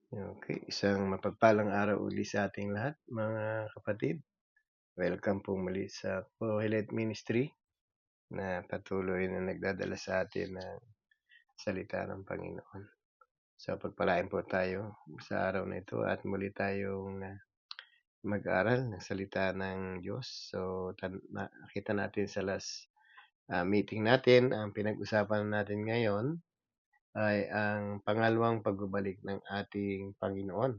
Okay, isang mapagpalang araw uli sa ating lahat, mga kapatid. Welcome po muli sa Kohelet Ministry na patuloy na nagdadala sa atin ng salita ng Panginoon. So, pagpalain po tayo sa araw na ito at muli tayong mag-aral ng salita ng Diyos. So, nakita natin sa last meeting natin, ang pinag-usapan natin ngayon ay ang pangalawang pagbabalik ng ating Panginoon.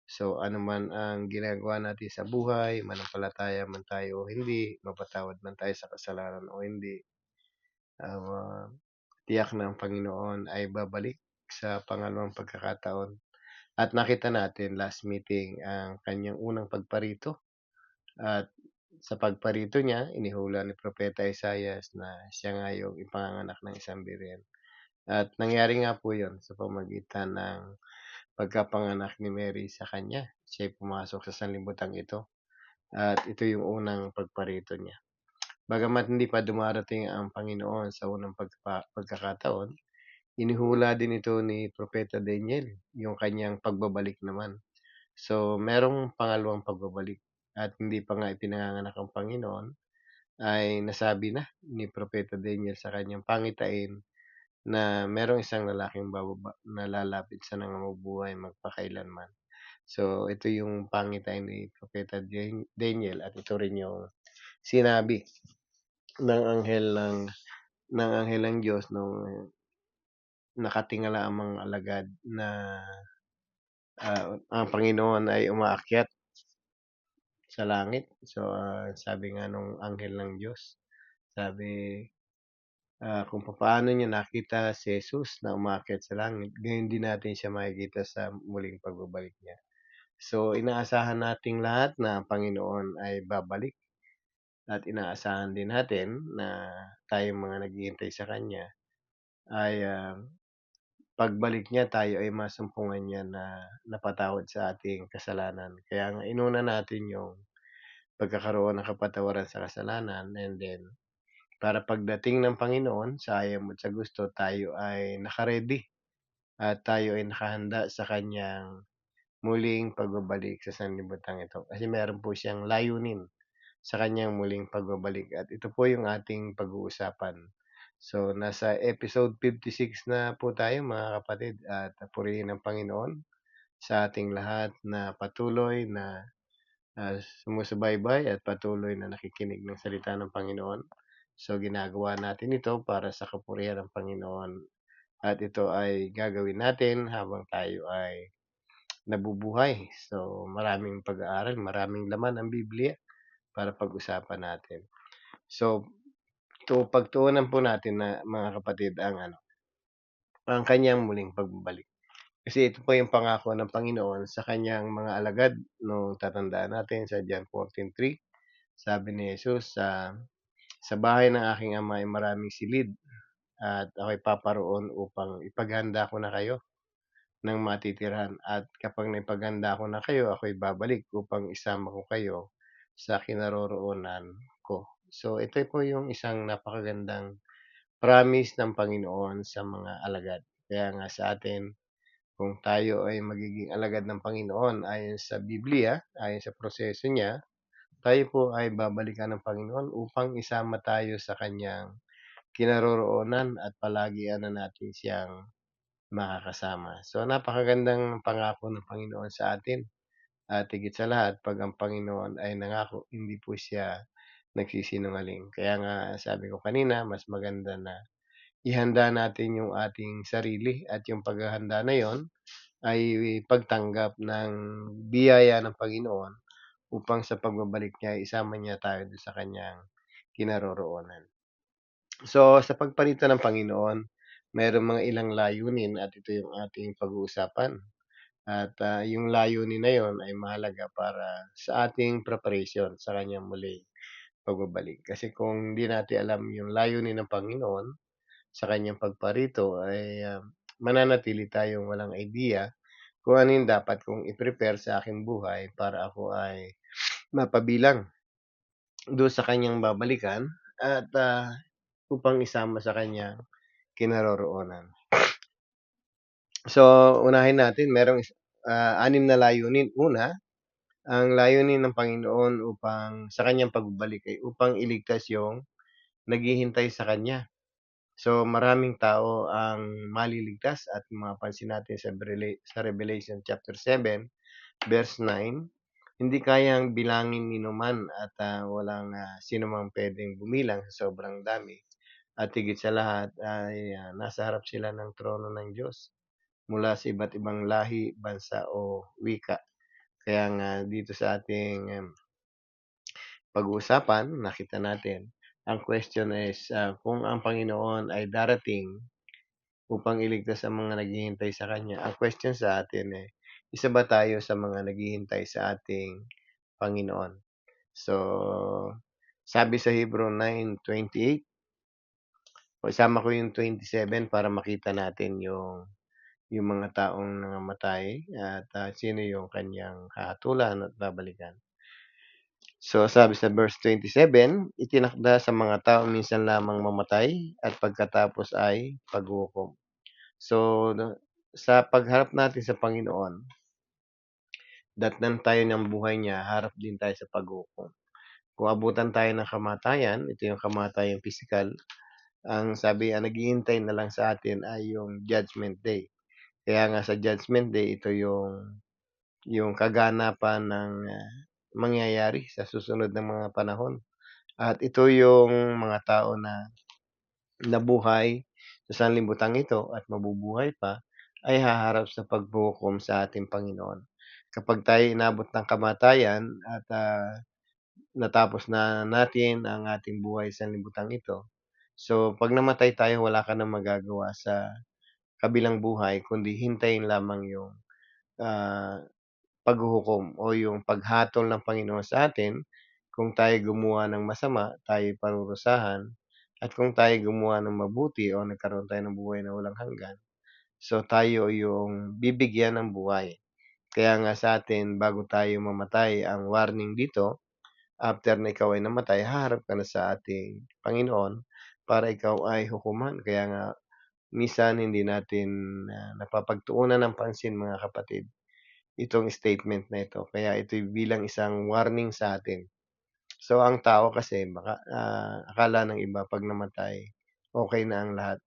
So, ano man ang ginagawa natin sa buhay, manampalataya man tayo o hindi, mapatawad man tayo sa kasalanan o hindi, ang tiyak ng Panginoon ay babalik sa pangalawang pagkakataon. At nakita natin last meeting ang kanyang unang pagparito. At sa pagparito niya, inihula ni Propeta Isaias na siya nga yung ipanganak ng isang birhen. At nangyari nga po yun sa pamagitan ng pagkapanganak ni Mary sa kanya. Siya'y pumasok sa sanlibutan ito. At ito yung unang pagparito niya. Bagamat hindi pa dumarating ang Panginoon sa unang pagkakataon, inihula din ito ni Propeta Daniel, yung kanyang pagbabalik naman. So, merong pangalawang pagbabalik at hindi pa nga ipinanganganak ang Panginoon, ay nasabi na ni Propeta Daniel sa kanyang pangitain na merong isang lalaking na lalapit sa nangamubuhay magpakailanman. So, ito yung pangitain ni Propeta Daniel at ito rin yung sinabi ng anghel ng Diyos nung nakatingala ang mga alagad na ang Panginoon ay umaakyat sa langit. So, sabi nga nung anghel ng Diyos, sabi, kung paano niya nakita si Jesus na umaakyat sa langit, gayon din natin siya makikita sa muling pagbabalik niya. So, inaasahan nating lahat na ang Panginoon ay babalik at inaasahan din natin na tayong mga naghihintay sa Kanya ay pagbalik niya tayo ay masumpungan niya na napatawad sa ating kasalanan. Kaya nga inuna natin yung pagkakaroon ng kapatawaran sa kasalanan, and then para pagdating ng Panginoon sa ayaw at sa gusto, tayo ay nakaredy at tayo ay nakahanda sa kanyang muling pagbabalik sa sanlibutan ito. Kasi meron po siyang layunin sa kanyang muling pagbabalik at ito po yung ating pag-uusapan. So, nasa episode 56 na po tayo, mga kapatid, at purihin ng Panginoon sa ating lahat na patuloy na sumusubaybay at patuloy na nakikinig ng salita ng Panginoon. So, ginagawa natin ito para sa kapurihan ng Panginoon at ito ay gagawin natin habang tayo ay nabubuhay. So, maraming pag-aaral, maraming laman ang Biblia para pag-usapan natin. So, pagtuunan po natin na, mga kapatid, ang kanyang muling pagbabalik. Kasi ito po yung pangako ng Panginoon sa kanyang mga alagad nung tatandaan natin sa John 14:3. Sabi ni Jesus, sa bahay ng aking ama ay maraming silid at ako'y paparoon upang ipaghanda ko na kayo ng matitirahan. At kapag naipaghanda ko na kayo, ako'y babalik upang isama ko kayo sa kinaroroonan ko. So, ito po yung isang napakagandang promise ng Panginoon sa mga alagad. Kaya nga sa atin, kung tayo ay magiging alagad ng Panginoon ayon sa Biblia, ayon sa proseso niya, tayo po ay babalikan ng Panginoon upang isama tayo sa kanyang kinaroroonan at palagi natin siyang makakasama. So, napakagandang pangako ng Panginoon sa atin. At higit sa lahat, pag ang Panginoon ay nangako, hindi po siya nagsisinungaling. Kaya nga sabi ko kanina, mas maganda na ihanda natin yung ating sarili at yung paghahanda na yon ay pagtanggap ng biyaya ng Panginoon upang sa pagbabalik niya, isama niya tayo sa kanyang kinaroroonan. So, sa pagparito ng Panginoon, mayroong mga ilang layunin at ito yung ating pag-uusapan. At yung layunin na yon ay mahalaga para sa ating preparation sa kanyang muling pagbabalik. Kasi kung hindi natin alam yung layunin ng Panginoon sa kanyang pagparito, ay mananatili tayong walang idea kung ano yung dapat kong i-prepare sa aking buhay para ako ay mapabilang doon sa kanyang babalikan at upang isama sa kanyang kinaroroonan. So, unahin natin, 6 na layunin. Una, ang layunin ng Panginoon sa kanyang pagbabalik ay upang iligtas yung naghihintay sa kanya. So, maraming tao ang maliligtas at mapapansin natin sa Revelation chapter 7, verse 9, hindi kayang bilangin ni numan at walang sino mang pwedeng bumilang sa sobrang dami. At higit sa lahat ay nasa harap sila ng trono ng Diyos mula sa iba't ibang lahi, bansa o wika. Kaya nga dito sa ating pag-uusapan, nakita natin, ang question is kung ang Panginoon ay darating upang iligtas ang mga naghihintay sa Kanya. Ang question sa atin isa ba tayo sa mga naghihintay sa ating Panginoon? So, sabi sa Hebrew 9:28, o isama ko yung 27 para makita natin yung mga taong nangamatay at sino yung kanyang hahatulan at babalikan. So, sabi sa verse 27, itinakda sa mga taong minsan lamang mamatay at pagkatapos ay paghukom. So, sa pagharap natin sa Panginoon, datnan tayo ng buhay niya, harap din tayo sa paghukom. Kung abutan tayo ng kamatayan, ito yung kamatayang pisikal, ang sabi, ang naghihintay na lang sa atin ay yung Judgment Day. Kaya nga sa Judgment Day, ito yung kaganapan ng mangyayari sa susunod ng mga panahon. At ito yung mga tao na nabuhay sa sanlibutan ito at mabubuhay pa ay haharap sa paghukom sa ating Panginoon. Kapag tayo inabot ng kamatayan at natapos na natin ang ating buhay sa sanlibutan ito, so pag namatay tayo, wala ka nang magagawa sa kabilang buhay kundi hintayin lamang yung ah, paghuhukom o yung paghatol ng Panginoon sa atin. Kung tayo gumawa ng masama, tayo parurusahan. At kung tayo gumawa ng mabuti o nagkaroon tayo ng buhay na walang hanggan, so tayo yung bibigyan ng buhay. Kaya nga sa atin, bago tayo mamatay, ang warning dito, after na ikaw ay namatay, haharap ka na sa ating Panginoon para ikaw ay hukuman. Kaya nga, minsan hindi natin napapagtuunan ng pansin, mga kapatid, itong statement na ito. Kaya ito bilang isang warning sa atin. So, ang tao kasi baka akala ng iba 'pag namatay, okey na ang lahat.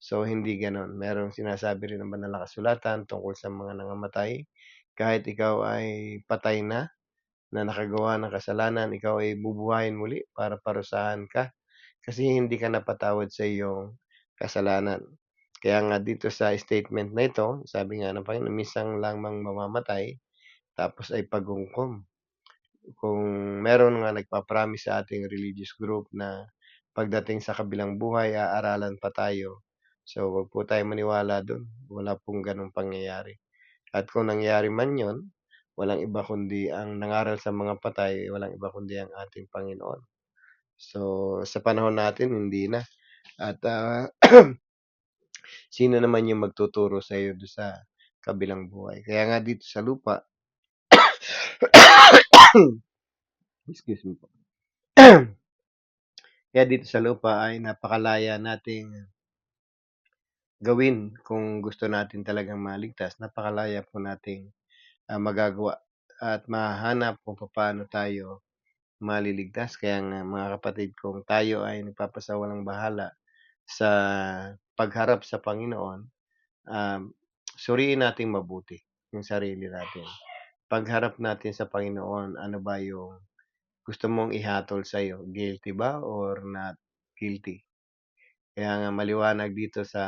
So, hindi gano'n. Merong sinasabi rin ng banal na kasulatan tungkol sa mga nangamatay. Kahit ikaw ay patay na nakagawa ng kasalanan, ikaw ay bubuhayin muli para parusahan ka, kasi hindi ka napatawad sa iyong kasalanan. Kaya nga dito sa statement na ito, sabi nga ng Panginoon, minsan lamang mamamatay tapos ay paghukom. Kung meron nga nagpa-promise sa ating religious group na pagdating sa kabilang buhay aaralan pa tayo, so wag po tayong maniwala dun, wala pong ganong pangyayari. At kung nangyari man yun, walang iba kundi ang nangaral sa mga patay, walang iba kundi ang ating Panginoon. So, sa panahon natin hindi na at sino naman yung magtuturo sa'yo dun sa kabilang buhay. Kaya nga dito sa lupa excuse me po. Kaya dito sa lupa ay napakalaya nating gawin kung gusto natin talagang maligtas. Napakalaya po nating magagawa at mahahanap kung paano tayo maliligtas. Kaya nga mga kapatid, kung tayo ay nagpapasawalang bahala sa pagharap sa Panginoon, um, suriin nating mabuti yung sarili natin. Pagharap natin sa Panginoon, ano ba yung gusto mong ihatol sa'yo? Guilty ba or not guilty? Kaya nga maliwanag dito sa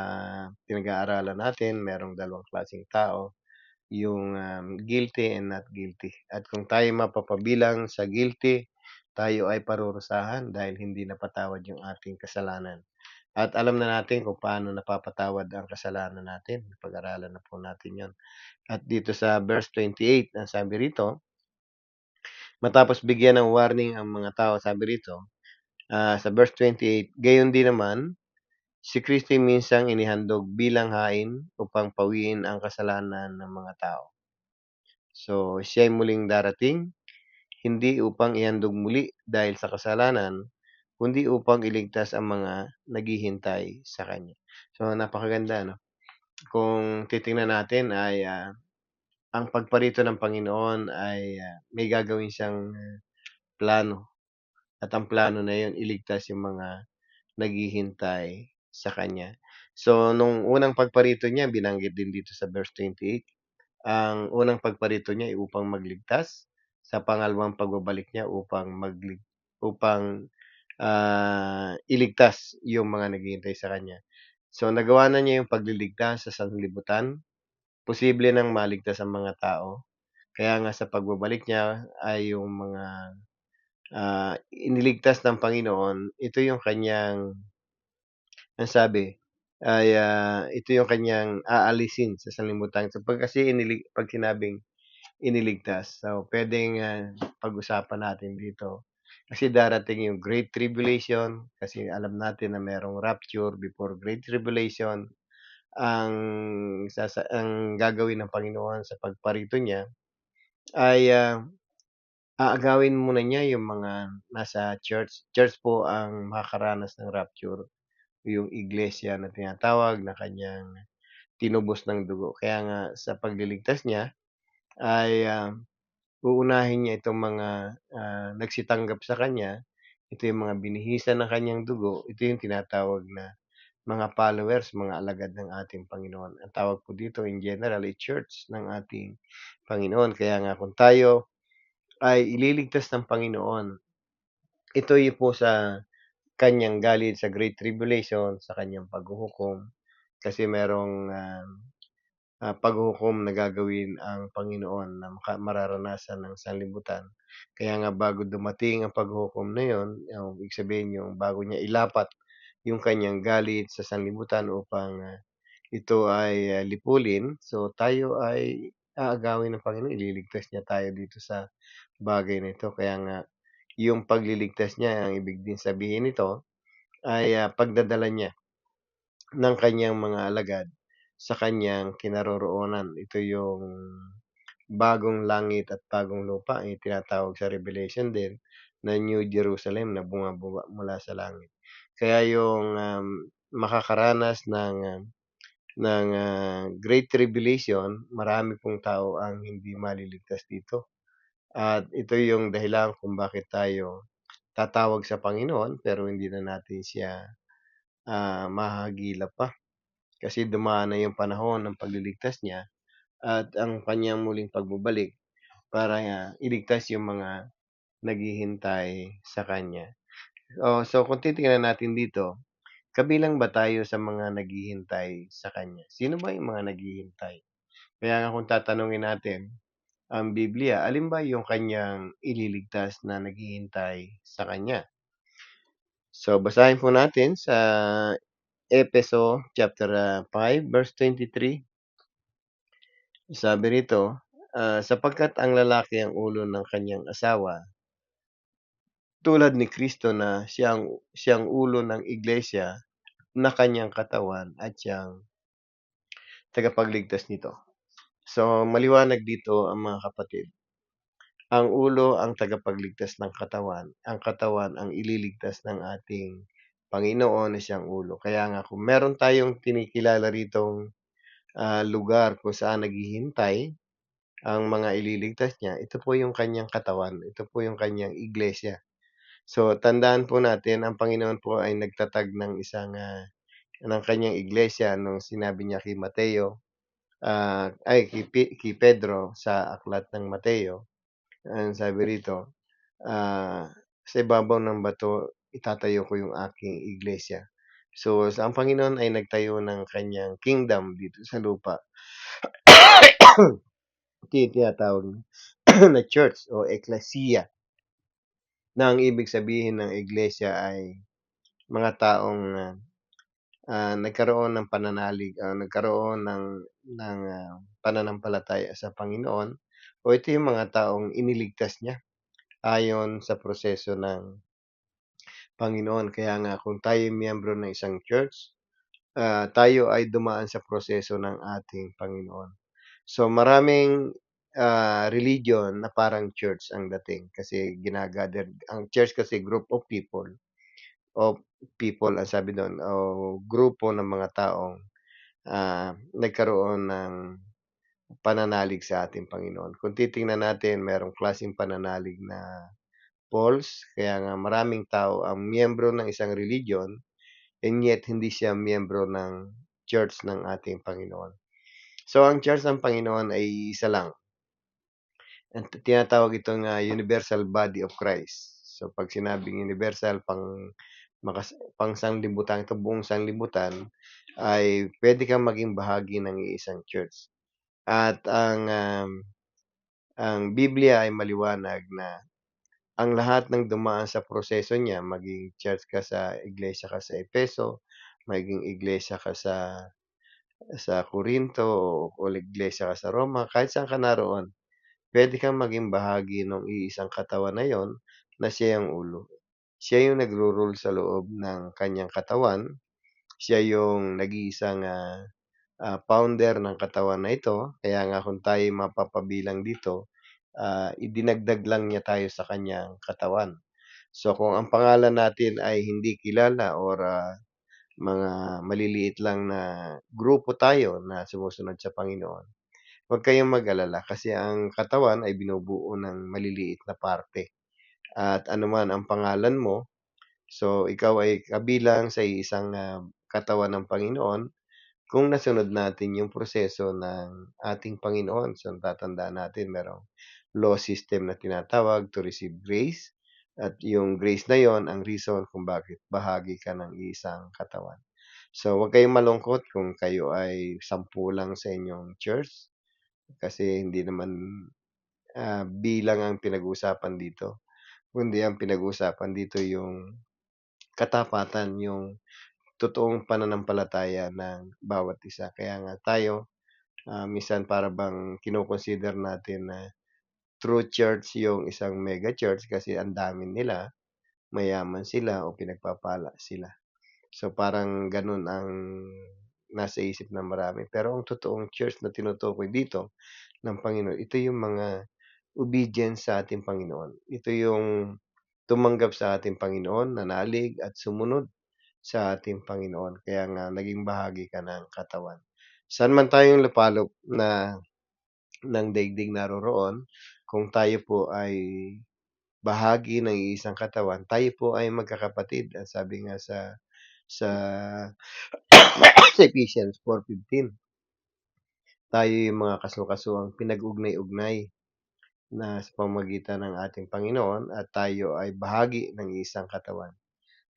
pinag-aaralan natin, merong dalawang klaseng tao, yung guilty and not guilty. At kung tayo mapapabilang sa guilty, tayo ay parurusahan dahil hindi napatawad yung ating kasalanan. At alam na natin kung paano napapatawad ang kasalanan natin. Pag-aralan na po natin yon. At dito sa verse 28, ang sabi rito, matapos bigyan ng warning ang mga tao, sabi rito, sa verse 28, gayon din naman, si Kristo'y minsang inihandog bilang hain upang pawiin ang kasalanan ng mga tao. So, siya'y muling darating, hindi upang ihandog muli dahil sa kasalanan, kundi upang iligtas ang mga naghihintay sa kanya. So, napakaganda, no? Kung titingnan natin ay ang pagparito ng Panginoon ay, may gagawin siyang plano at ang plano na yun iligtas yung mga naghihintay sa kanya. So, nung unang pagparito niya binanggit din dito sa verse 28, ang unang pagparito niya ay upang magligtas, sa pangalawang pagbabalik niya upang, iligtas yung mga naghihintay sa kanya. So, nagawa na niya yung pagliligtas sa sanlibutan, posible nang maligtas ang mga tao. Kaya nga sa pagbabalik niya ay yung mga, iniligtas ng Panginoon, ito yung kanyang ang sabi ay, ito yung kanyang aalisin sa sanlibutan. So, 'pag sinabing iniligtas, so puwedeng, pag-usapan natin dito. Kasi darating yung Great Tribulation, kasi alam natin na merong rapture before Great Tribulation. Ang ang gagawin ng Panginoon sa pagparito niya ay, aagawin muna niya yung mga nasa church. Church po ang makakaranas ng rapture, yung iglesia na tinatawag na kanyang tinubos ng dugo. Kaya nga sa pagliligtas niya ay, uunahin niya itong mga, nagsitanggap sa kanya. Ito yung mga binihisan ng kanyang dugo. Ito yung tinatawag na mga followers, mga alagad ng ating Panginoon. Ang tawag po dito in general ay church ng ating Panginoon. Kaya nga kung tayo ay ililigtas ng Panginoon, ito yung po sa kanyang galit sa Great Tribulation, sa kanyang paghuhukom. Kasi merong, paghuhukom na gagawin ang Panginoon na mararanasan ng sanlibutan. Kaya nga bago dumating ang paghuhukom na yun, ibig sabihin yung bago niya ilapat yung kanyang galit sa sanlibutan upang, ito ay, lipulin. So, tayo ay aagawin ng Panginoon, ililigtas niya tayo dito sa bagay na ito. Kaya nga yung pagliligtas niya, ang ibig din sabihin nito ay, pagdadala niya ng kanyang mga alagad sa kanyang kinaroroonan. Ito yung bagong langit at bagong lupa, tinatawag sa Revelation din na New Jerusalem na bumababa mula sa langit. Kaya yung, makakaranas ng Great Tribulation, marami pong tao ang hindi maliligtas dito. At ito yung dahilan kung bakit tayo tatawag sa Panginoon pero hindi na natin siya, mahahagilap pa. Kasi dumaan na yung panahon ng pagliligtas niya at ang kanyang muling pagbabalik para iligtas yung mga naghihintay sa kanya. So kung titingnan natin dito, kabilang ba tayo sa mga naghihintay sa kanya? Sino ba yung mga naghihintay? Kaya nga kung tatanungin natin ang Biblia, alin ba yung kanyang ililigtas na naghihintay sa kanya? So basahin po natin sa Efeso chapter, 5 verse 23. Sabi rito, sapagkat ang lalaki ang ulo ng kanyang asawa, tulad ni Kristo na siyang ulo ng iglesia na kanyang katawan at siyang tagapagligtas nito. So, maliwanag dito ang mga kapatid. Ang ulo ang tagapagligtas ng katawan. Ang katawan ang ililigtas ng ating Panginoon na siyang ulo. Kaya nga kung meron tayong kinikilala ritong, lugar kung saan naghihintay ang mga ililigtas niya, ito po yung kanyang katawan, ito po yung kanyang iglesia. So, tandaan po natin ang Panginoon po ay nagtatag ng ng kanyang iglesia nung sinabi niya kay Mateo, kay Pedro sa aklat ng Mateo. Ang sabi rito, "Sa ibabaw ng bato itatayo ko yung aking iglesia." So, ang Panginoon ay nagtayo ng kanyang kingdom dito sa lupa. Ito yung tinatawag na church o eklesiya, na ang ibig sabihin ng iglesia ay mga taong, nagkaroon ng pananalig, nagkaroon ng pananampalataya sa Panginoon o ito yung mga taong iniligtas niya ayon sa proseso ng Panginoon. Kaya nga kung tayo'y miyembro ng isang church, tayo ay dumaan sa proseso ng ating Panginoon. So maraming, religion na parang church ang dating kasi ang church kasi group of people ang sabi dun o grupo ng mga taong, nagkaroon ng pananalig sa ating Panginoon. Kung titingnan natin, merong klaseng pananalig na false, kaya nga maraming tao ang miyembro ng isang religion and yet hindi siya miyembro ng church ng ating Panginoon. So, ang church ng Panginoon ay isa lang. Ang tinatawag itong universal body of Christ. So, 'pag sinabing universal pang sanlibutan, ito buong sanlibutan, ay puwede kang maging bahagi ng iisang church. At ang Biblia ay maliwanag na ang lahat ng dumaan sa proseso niya, maging church ka sa iglesia ka sa Efeso, maging iglesia ka sa Corinto o iglesia ka sa Roma, kahit saan ka naroon, puwede kang maging bahagi ng iisang katawan na yon na siya yung ulo. Siya yung nagro-rule sa loob ng kanyang katawan. Siya yung nag-iisang, founder ng katawan na ito. Kaya nga kung tayo'y mapapabilang dito, idinagdag lang niya tayo sa kanyang katawan. So, kung ang pangalan natin ay hindi kilala or, mga maliliit lang na grupo tayo na sumusunod sa Panginoon, huwag kayong mag-alala kasi ang katawan ay binubuo ng maliliit na parte. At anuman ang pangalan mo, so ikaw ay kabilang sa isang katawan ng Panginoon kung nasunod natin yung proseso ng ating Panginoon. So, tatandaan natin merong law system na tinatawag to receive grace at yung grace na yon ang reason kung bakit bahagi ka ng isang katawan. So, huwag kayong malungkot kung kayo ay 10 lang sa inyong church kasi hindi naman, bilang ang pinag-uusapan dito, kundi ang pinag-uusapan dito yung katapatan, yung totoong pananampalataya ng bawat isa. Kaya nga tayo, minsan para bang kino-consider natin na true church yung isang mega church kasi ang dami nila, mayaman sila o pinagpapala sila. So, parang gano'n ang nasa isip ng marami. Pero ang totoong church na tinutukoy dito ng Panginoon, ito yung mga obedience sa ating Panginoon. Ito yung tumanggap sa ating Panginoon, nanalig at sumunod sa ating Panginoon. Kaya nga naging bahagi ka ng katawan. Saan man tayong lupalop na ng daigdig naroroon, kung tayo po ay bahagi ng iisang katawan, tayo po ay magkakapatid. At sabi nga sa sa Ephesians 4:15, tayo yung mga kaso-kasuang pinag-ugnay-ugnay na sa pamamagitan ng ating Panginoon at tayo ay bahagi ng isang katawan.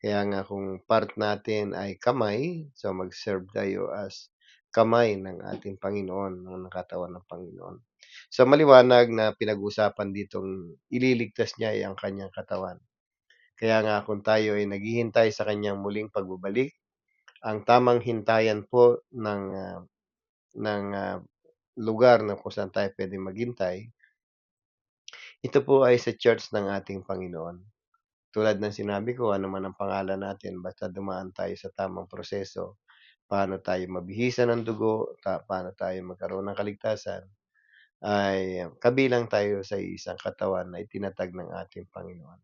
Kaya nga kung part natin ay kamay, so mag-serve tayo as kamay ng ating Panginoon, ng katawan ng Panginoon. So maliwanag na pinag-usapan ditong ililigtas niya ay ang kanyang katawan. Kaya nga kung tayo ay naghihintay sa kanyang muling pagbabalik, ang tamang hintayan po ng lugar na kung saan tayo puwedeng maghintay, ito po ay sa church ng ating Panginoon. Tulad ng sinabi ko, ano man ang pangalan natin basta dumaan tayo sa tamang proseso, paano tayo mabihisan ng dugo, paano tayo magkaroon ng kaligtasan, ay kabilang tayo sa isang katawan na itinatag ng ating Panginoon.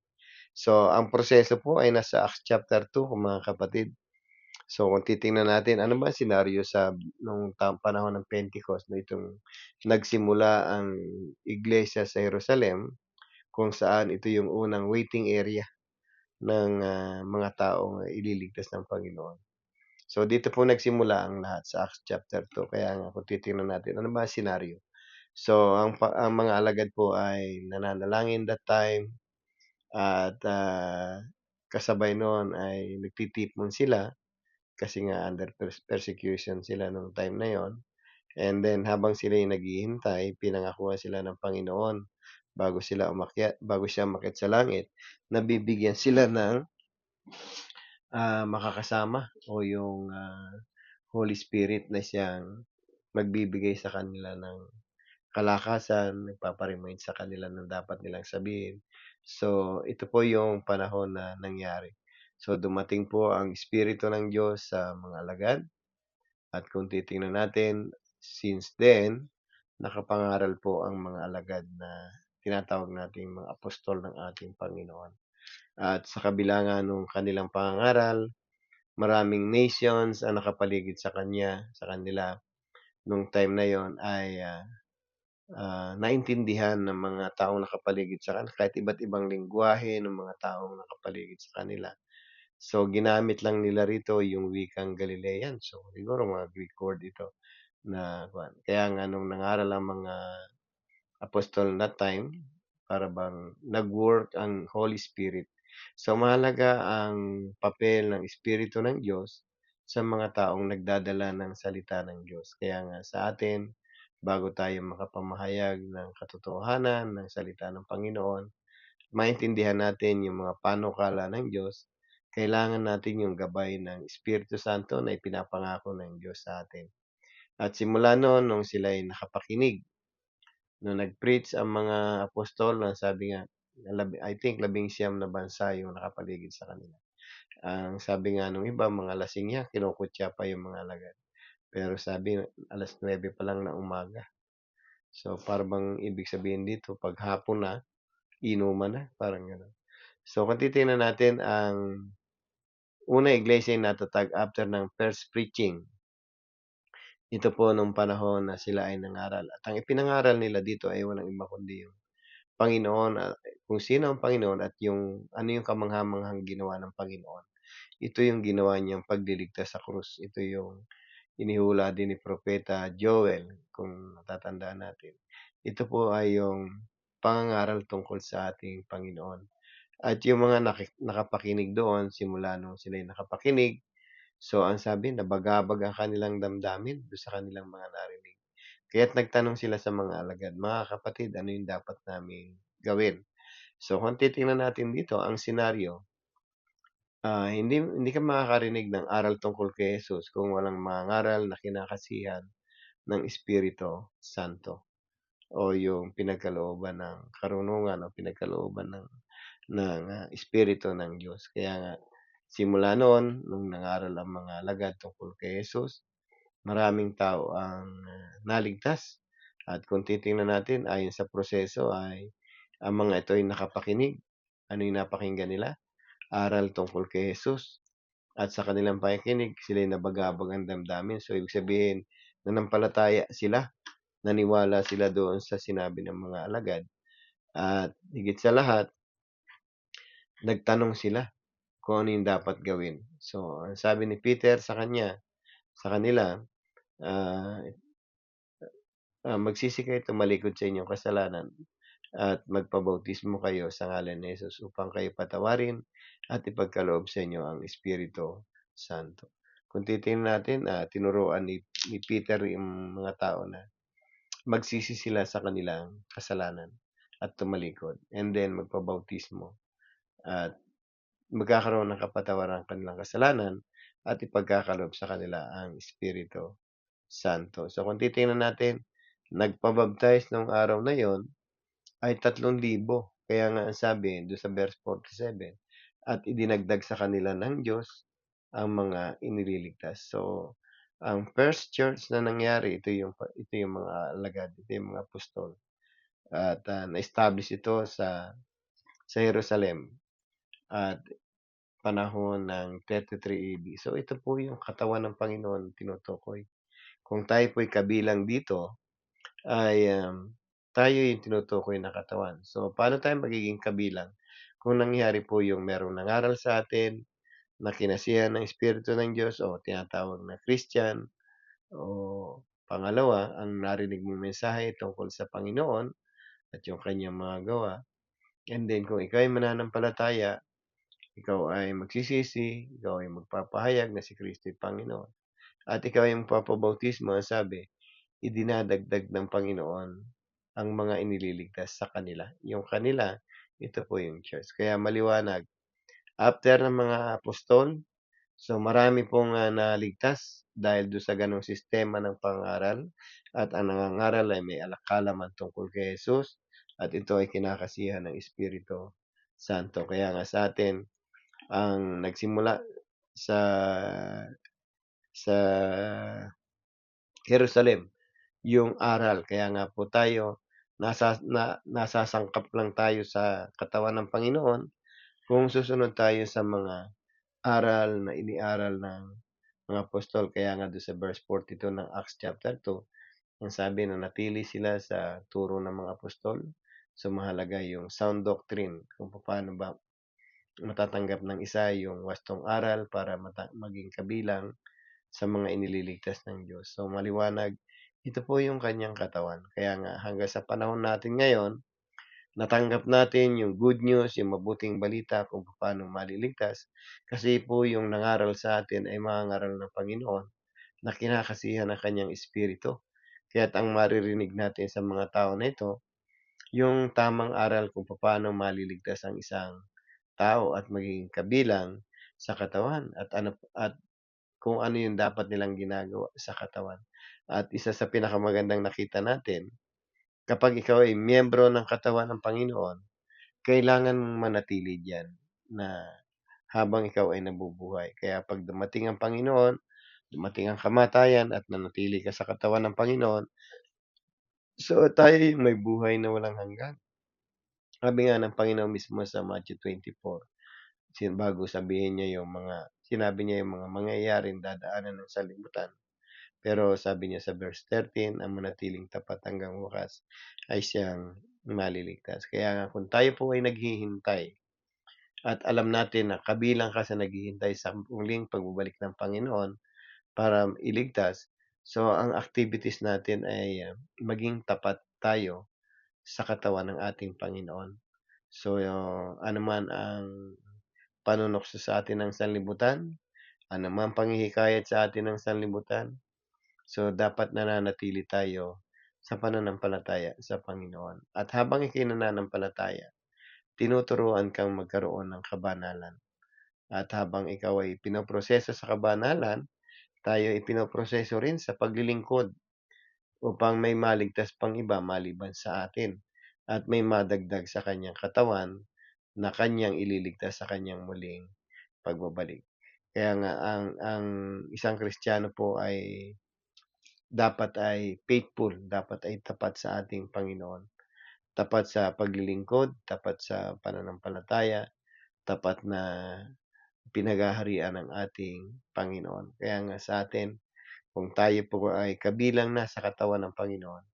So, ang proseso po ay nasa Acts chapter 2 mga kapatid. So, kung titingnan natin, ano ba ang senaryo sa nung panahon ng Pentecost na itong nagsimula ang iglesia sa Jerusalem, kung saan ito yung unang waiting area ng, mga taong ililigtas ng Panginoon. So, dito po nagsimula ang lahat sa Acts chapter 2. Kaya nga kung titingnan natin, ano ba ang senaryo? So, ang mga alagad po ay nananalangin that time at, kasabay noon ay nagtitipon sila kasi nga under persecution sila nung time na yon. And then habang sila'y naghihintay, pinangakuan sila ng Panginoon bago siya umakyat sa langit, nabibigyan sila ng, makakasama o yung, Holy Spirit na siyang magbibigay sa kanila ng kalakasan, nagpapa-remind sa kanila ng dapat nilang sabihin. So, ito po yung panahon na nangyari. So, dumating po ang Espiritu ng Diyos sa mga alagad at kung titingnan natin, since then, nakapangaral po ang mga alagad na tinatawag nating mga apostol ng ating Panginoon. At sa kabila nga nung kanilang pangangaral, maraming nations ang nakapaligid sa kanila nung time na yon ay, naintindihan ng mga taong nakapaligid sa kanila kahit iba't ibang lengguwahe ng mga taong nakapaligid sa kanila. So, ginamit lang nila rito yung wikang Galilean. So, siguro mga Greek word ito na kuwan. Kaya nga nung nangaral ang mga apostol that time, para bang nag-work ang Holy Spirit. So, mahalaga ang papel ng Espiritu ng Diyos sa mga taong nagdadala ng salita ng Diyos. Kaya nga sa atin, bago tayo makapamahayag ng katotohanan ng salita ng Panginoon, maintindihan natin yung mga panukala ng Diyos, kailangan natin yung gabay ng Espiritu Santo na ipinapangako ng Diyos sa atin. At simula noon, nung sila ay nakapakinig, nung nag-preach ang mga apostol, na sabi nga, I think 19 na bansa yung nakapaligid sa kanila. Ang sabi nga nung iba, mga lasing yan, kinukutya pa yung mga alagad. Pero sabi, 9:00 pa lang ng umaga. So, parang bang ibig sabihin dito, pag hapon na, inuman na, parang gano'n. So, kung titingnan natin ang una iglesia ay natatag after ng first preaching. Ito po nung panahon na sila ay nangaral. At ang ipinangaral nila dito ay walang iba kundi yung Panginoon, kung sino ang Panginoon at yung ano yung kamangha-manghang ginawa ng Panginoon. Ito yung ginawa niyang pagliligtas sa krus. Ito yung inihula din ni Propeta Joel, kung natatandaan natin. Ito po ay yung pangangaral tungkol sa ating Panginoon. At yung mga nakapakinig doon, simula nung sila'y nakapakinig, so ang sabi, nabagabag ang kanilang damdamin doon sa kanilang mga narinig. Kaya't nagtanong sila sa mga alagad, mga kapatid, ano yung dapat naming gawin? So kung titingnan natin dito, ang senaryo, hindi ka makakarinig ng aral tungkol kay Jesus kung walang mangaral na kinakasihan ng Espiritu Santo o yung pinagkalooban ng karunungan o pinagkalooban ng Espiritu ng Diyos. Kaya nga, simula noon, nung nangaral ang mga alagad tungkol kay Jesus, maraming tao ang naligtas. At kung titingnan natin, ayon sa proseso ay ang mga ito ay nakapakinig. Ano yung napakinggan nila? Aral tungkol kay Jesus. At sa kanilang pakikinig, sila'y nabagabag ang damdamin. So, ibig sabihin, nanampalataya sila. Naniwala sila doon sa sinabi ng mga alagad. At higit sa lahat, nagtanong sila kung ano yung dapat gawin. So, ang sabi ni Peter sa kanila, ah, magsisi kayo tumalikod sa inyong kasalanan at magpabautismo kayo sa ngalan ni Jesus upang kayo patawarin at ipagkaloob sa inyo ang Espiritu Santo. Kung titingnan natin, tinuruan ni Peter yung mga tao na magsisi sila sa kanilang kasalanan at tumalikod, and then magpabautismo at magkakaroon ng kapatawaran ng kanilang kasalanan at ipagkakaloob sa kanila ang Espiritu Santo. So kung titingnan natin, nagpabaptize nung araw na yon ay 3,000. Kaya nga ang sabi do'n sa verse 47, at idinagdag sa kanila ng Diyos ang mga inililigtas. So, ang first church na nangyari, ito yung mga alagad, ito yung mga apostol. At na-establish ito sa Jerusalem at panahon ng 33 AD. So, ito po yung katawan ng Panginoon tinutukoy. Kung tayo po'y kabilang dito, ay tayo yung tinutukoy na katawan. So, paano tayo magiging kabilang? Kung nangyari po yung merong nangaral sa atin, na kinasihan ng Espiritu ng Diyos o tinatawag na Christian, o pangalawa, ang narinig mong mensahe tungkol sa Panginoon at yung kanyang mga gawa. And then, kung ikaw ay mananampalataya, ikaw ay magsisisi, ikaw ay magpapahayag na si Kristo ay Panginoon. At ikaw ay magpapabautismo, ang sabi, idinadagdag ng Panginoon ang mga inililigtas sa kanila. Yung kanila, ito po yung church. Kaya maliwanag, after ng mga apostol, so marami pong naligtas dahil doon sa ganong sistema ng pangaral at ang nangangaral ay may alakalaman tungkol kay Jesus at ito ay kinakasihan ng Espiritu Santo. Kaya nga sa atin, ang nagsimula sa sa Jerusalem yung aral. Kaya nga po tayo, nasasangkap lang tayo sa katawan ng Panginoon kung susunod tayo sa mga aral na iniaral ng mga apostol. Kaya nga doon sa verse 42 ng Acts chapter 2, Ang sabi nanatili sila sa turo ng mga apostol. So, mahalaga yung sound doctrine kung paano ba matatanggap ng isa yung wastong aral para maging kabilang sa mga inililigtas ng Diyos. So, maliwanag, ito po yung kanyang katawan. Kaya nga hanggang sa panahon natin ngayon, natanggap natin yung good news, yung mabuting balita kung paano maliligtas. Kasi po yung nangaral sa atin ay mga ngaral ng Panginoon na kinakasihan ng kanyang espiritu. Kaya't ang maririnig natin sa mga tao na ito, yung tamang aral kung paano maliligtas ang isang tao at magiging kabilang sa katawan at kung ano yung dapat nilang ginagawa sa katawan. At isa sa pinakamagandang nakita natin, kapag ikaw ay miyembro ng katawan ng Panginoon, kailangan mong manatili diyan na habang ikaw ay nabubuhay. Kaya 'pag dumating ang Panginoon, dumating ang kamatayan at nanatili ka sa katawan ng Panginoon, so tayo yung may buhay na walang hanggan. Sabi nga ng Panginoon mismo sa Matthew 24, bago sabihin niya sinabi niya yung mga mangyayaring dadaanan ng sanlibutan. Pero sabi niya sa verse 13, ang manatiling tapat hanggang wakas ay siyang maliligtas. Kaya nga kung tayo po ay naghihintay at alam natin na kabilang ka sa naghihintay sa muling pagbabalik ng Panginoon para iligtas, so ang activities natin ay maging tapat tayo sa katawan ng ating Panginoon. So, ano man ang panunokso sa atin ng sanlibutan, ano man panghihikayat sa atin ng sanlibutan, so dapat nananatili tayo sa pananampalataya sa Panginoon. At habang ika'y nananampalataya, tinuturuan kang magkaroon ng kabanalan. At habang ikaw ay pinoproseso sa kabanalan, tayo ay pinoproseso rin sa paglilingkod upang may maligtas pang iba maliban sa atin at may madagdag sa kanyang katawan na kanyang ililigtas sa kanyang muling pagbabalik. Kaya nga ang isang Kristiyano po ay dapat ay faithful, dapat ay tapat sa ating Panginoon. Tapat sa paglilingkod, tapat sa pananampalataya, tapat na pinaghaharian ng ating Panginoon. Kaya nga sa atin, kung tayo po ay kabilang na sa katawan ng Panginoon,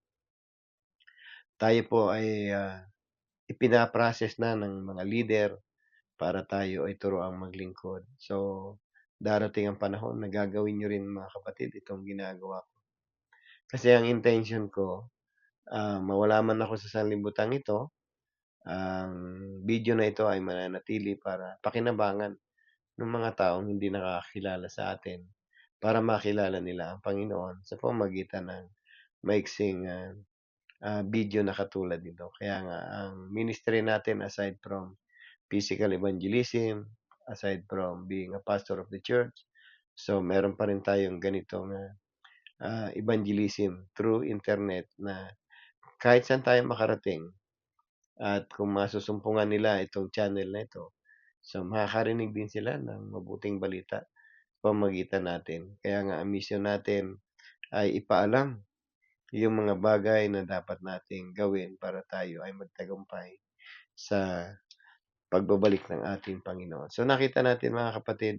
tayo po ay ipina-process na ng mga leader para tayo ay turuang maglingkod. So, darating ang panahon na gagawin niyo rin mga kapatid itong ginagawa ko. Kasi ang intention ko, mawala man ako sa sanlibutan ito, ang video na ito ay mananatili para pakinabangan ng mga taong hindi nakakakilala sa atin para makilala nila ang Panginoon sa pamamagitan ng maiksing video na katulad nito. Kaya nga, ang ministry natin aside from physical evangelism, aside from being a pastor of the church, so meron pa rin tayong ganitong evangelism through internet na kahit saan tayo makarating at kung masusumpungan nila itong channel na ito, so makakarinig din sila ng mabuting balita sa pamamagitan natin. Kaya nga ang mission natin ay ipaalam yung mga bagay na dapat nating gawin para tayo ay magtagumpay sa pagbabalik ng ating Panginoon. So nakita natin mga kapatid,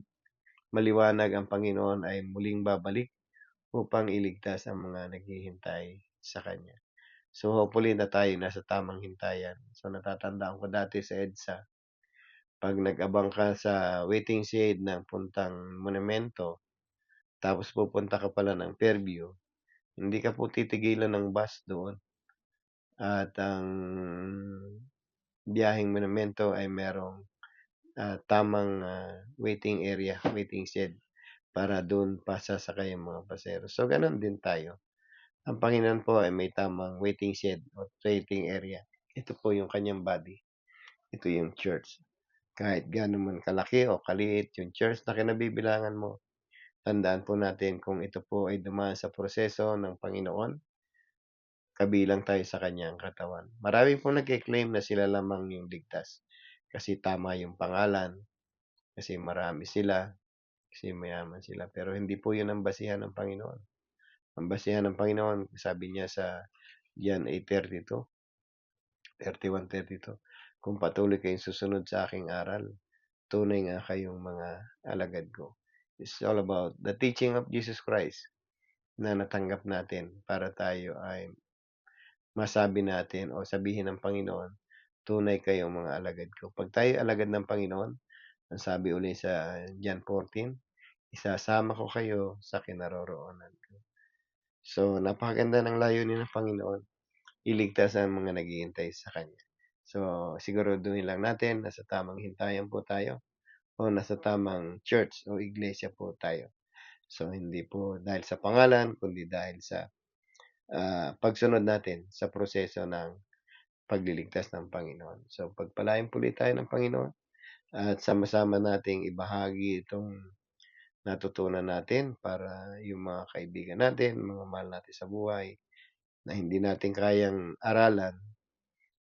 maliwanag ang Panginoon ay muling babalik upang iligtas ang mga naghihintay sa Kanya. So hopefully na tayo nasa tamang hintayan. So natatandaan ko dati sa EDSA, 'pag nag-abang ka sa waiting shed ng puntang monumento, tapos pupunta ka pala ng Fairview, hindi ka po titigilan ng bus doon. At ang biyaheng monumento ay merong tamang waiting area, waiting shed para doon pa sasakay ang mga pasahero. So gano'n din tayo. Ang Panginoon po ay may tamang waiting shed o waiting area. Ito po yung kanyang body. Ito yung church. Kahit gaano man kalaki o kaliit yung church na kinabibilangan mo, tandaan po natin kung ito po ay dumaan sa proseso ng Panginoon, kabilang tayo sa kanyang katawan. Marami pong nagke-claim na sila lamang yung ligtas. Kasi tama yung pangalan, kasi marami sila, kasi mayaman sila. Pero hindi po yun ang basihan ng Panginoon. Ang basihan ng Panginoon, sabi niya sa John 8:32, 31:32, kung patuloy kayong susunod sa aking aral, tunay nga kayong mga alagad ko. It's all about the teaching of Jesus Christ. na natanggap natin para tayo ay masabi natin o sabihin ng Panginoon, "Tunay kayong mga alagad ko." 'Pag tayo alagad ng Panginoon, ang sabi uli sa John 14, "Isasama ko kayo sa kinaroroonan ko." So, napakaganda ng layunin ng Panginoon, iligtas ang mga naghihintay sa Kanya. So, siguraduhin lang natin nasa tamang hintayan po tayo o nasa tamang church o iglesia po tayo. So, hindi po dahil sa pangalan kundi dahil sa, pagsunod natin sa proseso ng pagliligtas ng Panginoon. So, pagpalain po ulit tayo ng Panginoon at sama-sama nating ibahagi itong natutunan natin para yung mga kaibigan natin, mga mahal natin sa buhay na hindi natin kayang aralan.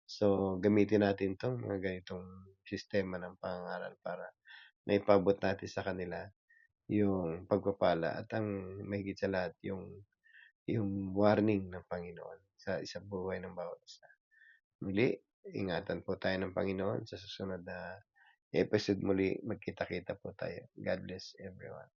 So, gamitin natin 'tong mga ganitong sistema ng pangangaral para maipabot natin sa kanila yung pagpapala at ang mahigit sa lahat yung warning ng Panginoon sa buhay ng bawat isa. Muli, ingatan po tayo ng Panginoon sa susunod na episode muli. Magkita-kita po tayo. God bless everyone.